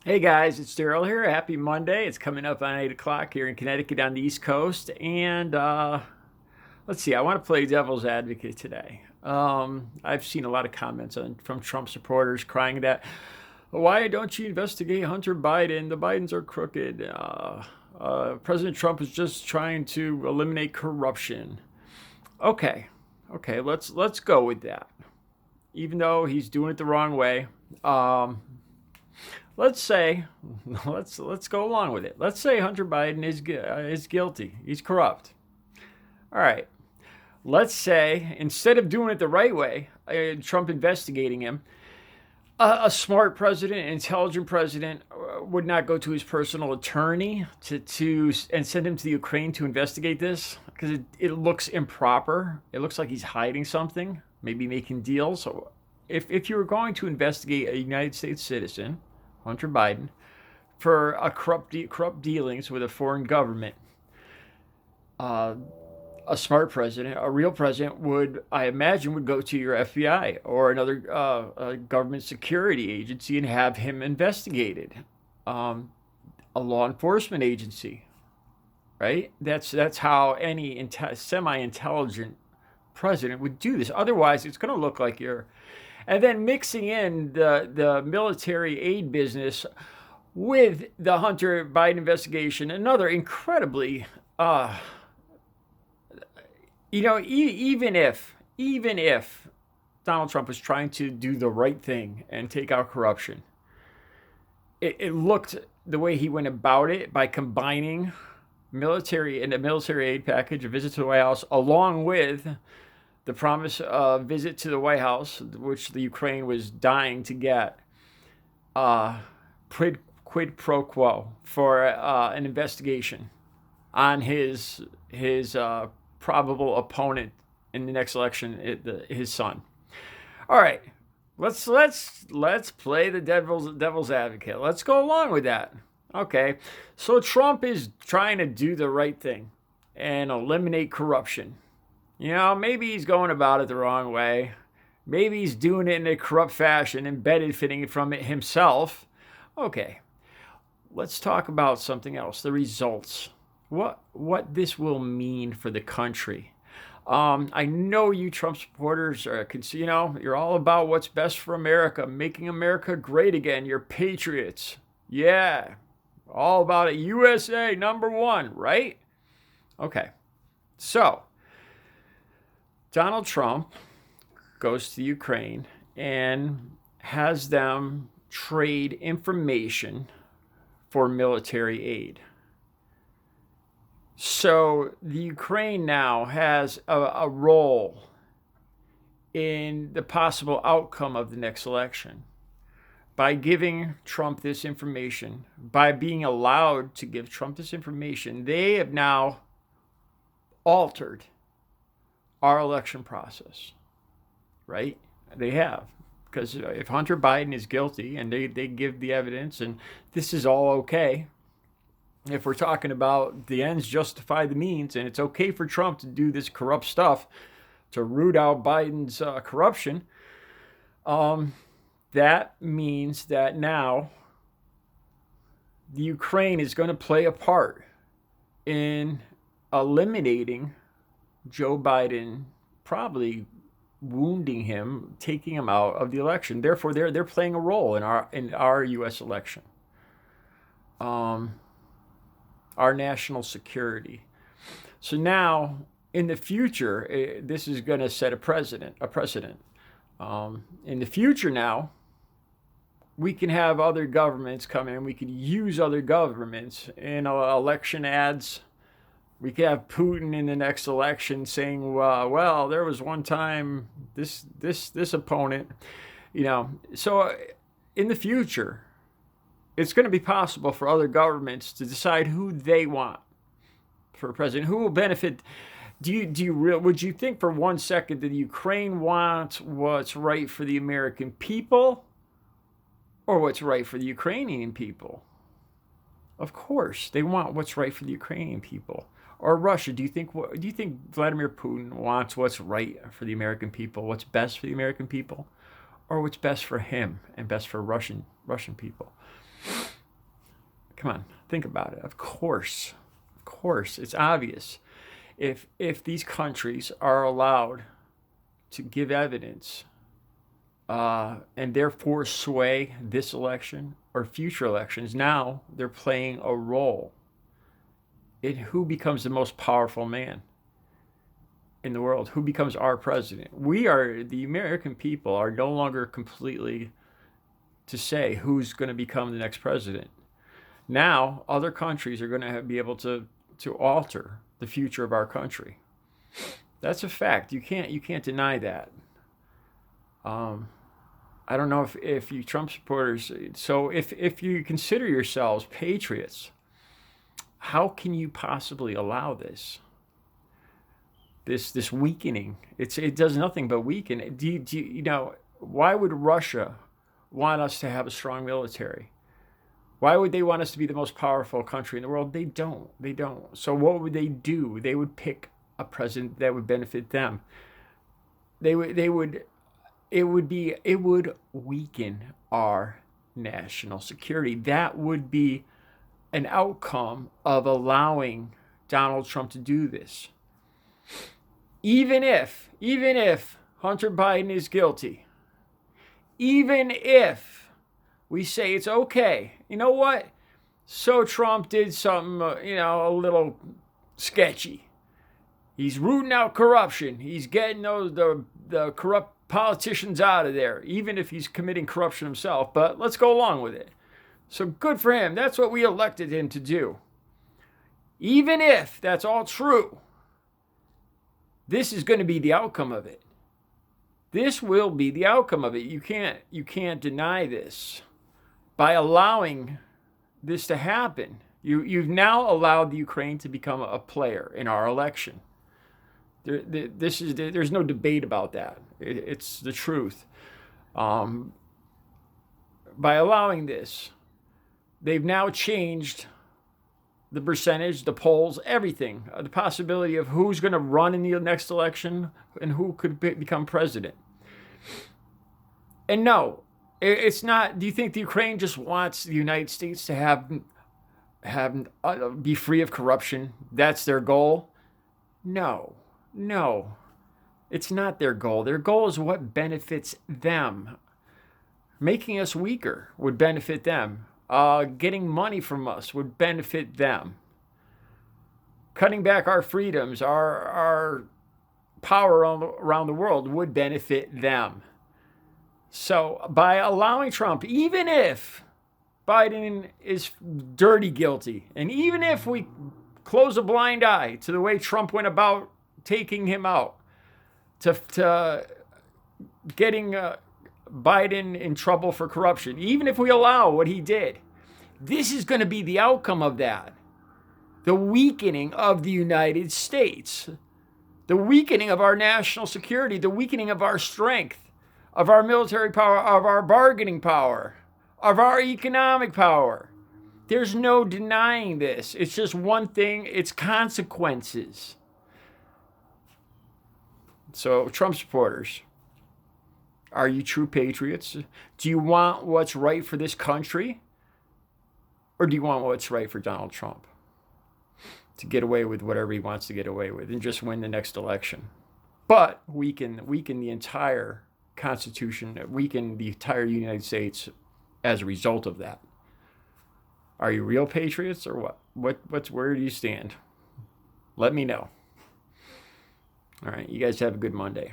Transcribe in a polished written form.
Hey guys, it's Daryl here. Happy Monday. It's coming up on 8 o'clock here in Connecticut on the East Coast. And let's see, I want to play devil's advocate today. I've seen a lot of comments from Trump supporters crying that, why don't you investigate Hunter Biden? The Bidens are crooked. President Trump is just trying to eliminate corruption. Okay, okay, let's go with that. Even though he's doing it the wrong way. Um, let's say let's go along with it. Let's say Hunter Biden is guilty. He's corrupt. All right. Let's say instead of doing it the right way, Trump investigating him, a smart president, an intelligent president, would not go to his personal attorney to and send him to the Ukraine to investigate this because it looks improper. It looks like he's hiding something, maybe making deals. So if you were going to investigate a United States citizen, Hunter Biden, for a corrupt dealings with a foreign government, uh, a smart president, a real president would, I imagine, would go to your FBI or another government security agency and have him investigated. Um, a law enforcement agency, right? That's how any semi-intelligent president would do this. Otherwise, it's going to look like you're, and then mixing in the military aid business with the Hunter Biden investigation, another incredibly even if Donald Trump was trying to do the right thing and take out corruption, it looked the way he went about it by combining military and a military aid package, a visit to the White House, along with the promise of visit to the White House, which the Ukraine was dying to get, uh, quid pro quo for an investigation on his probable opponent in the next election, his son. All right, let's play the devil's advocate. Let's go along with that. Okay, so Trump is trying to do the right thing and eliminate corruption. Maybe he's going about it the wrong way. Maybe he's doing it in a corrupt fashion and benefiting from it himself. Okay, let's talk about something else, the results. What this will mean for the country. I know you Trump supporters are, you're all about what's best for America, making America great again. You're patriots. Yeah, all about it. USA number one, right? Okay. So, Donald Trump goes to Ukraine and has them trade information for military aid. So the Ukraine now has a role in the possible outcome of the next election. By giving Trump this information, by being allowed to give Trump this information, they have now altered our election process, right? They have. Because if Hunter Biden is guilty and they give the evidence and this is all okay, if we're talking about the ends justify the means and it's okay for Trump to do this corrupt stuff to root out Biden's corruption, that means that now the Ukraine is going to play a part in eliminating Joe Biden, probably wounding him, taking him out of the election. Therefore, they're playing a role in our U.S. election, our national security. So now, in the future, this is going to set a precedent. In the future, now we can have other governments come in. We could use other governments in election ads. We could have Putin in the next election saying, "Well, there was one time this opponent," So in the future, it's going to be possible for other governments to decide who they want for president, who will benefit. Would you think for 1 second that Ukraine wants what's right for the American people, or what's right for the Ukrainian people? Of course, they want what's right for the Ukrainian people. Or Russia? Do you think Vladimir Putin wants what's right for the American people, what's best for the American people, or what's best for him and best for Russian people? Come on, think about it. Of course, it's obvious. If these countries are allowed to give evidence and therefore sway this election or future elections, now they're playing a role in who becomes the most powerful man in the world, who becomes our president. The American people are no longer completely to say who's going to become the next president. Now, other countries are going to be able to alter the future of our country. That's a fact. You can't deny that. I don't know if you Trump supporters. So if you consider yourselves patriots, how can you possibly allow this? This weakening. It does nothing but weaken. Why would Russia want us to have a strong military? Why would they want us to be the most powerful country in the world? They don't. So what would they do? They would pick a president that would benefit them. It would weaken our national security. That would be an outcome of allowing Donald Trump to do this. Even if Hunter Biden is guilty, even if we say it's okay, you know what? So Trump did something, a little sketchy. He's rooting out corruption. He's getting the corrupt politicians out of there, even if he's committing corruption himself. But let's go along with it. So good for him. That's what we elected him to do. Even if that's all true, this is going to be the outcome of it. This will be the outcome of it. You can't deny this. By allowing this to happen, you've now allowed the Ukraine to become a player in our election. There's no debate about that. It's the truth. By allowing this, they've now changed the percentage, the polls, everything, the possibility of who's going to run in the next election and who could become president. And no, it's not. Do you think the Ukraine just wants the United States to be free of corruption? That's their goal? No, it's not their goal. Their goal is what benefits them. Making us weaker would benefit them. Getting money from us would benefit them. Cutting back our freedoms, our power around the world would benefit them. So by allowing Trump, even if Biden is dirty guilty, and even if we close a blind eye to the way Trump went about taking him out, to getting Biden in trouble for corruption, even if we allow what he did, this is going to be the outcome of that. The weakening of the United States, the weakening of our national security, the weakening of our strength, of our military power, of our bargaining power, of our economic power. There's no denying this. It's just one thing. It's consequences. So, Trump supporters, are you true patriots? Do you want what's right for this country? Or do you want what's right for Donald Trump? To get away with whatever he wants to get away with and just win the next election. But weaken the entire Constitution, weaken the entire United States as a result of that. Are you real patriots or what? Where do you stand? Let me know. All right, you guys have a good Monday.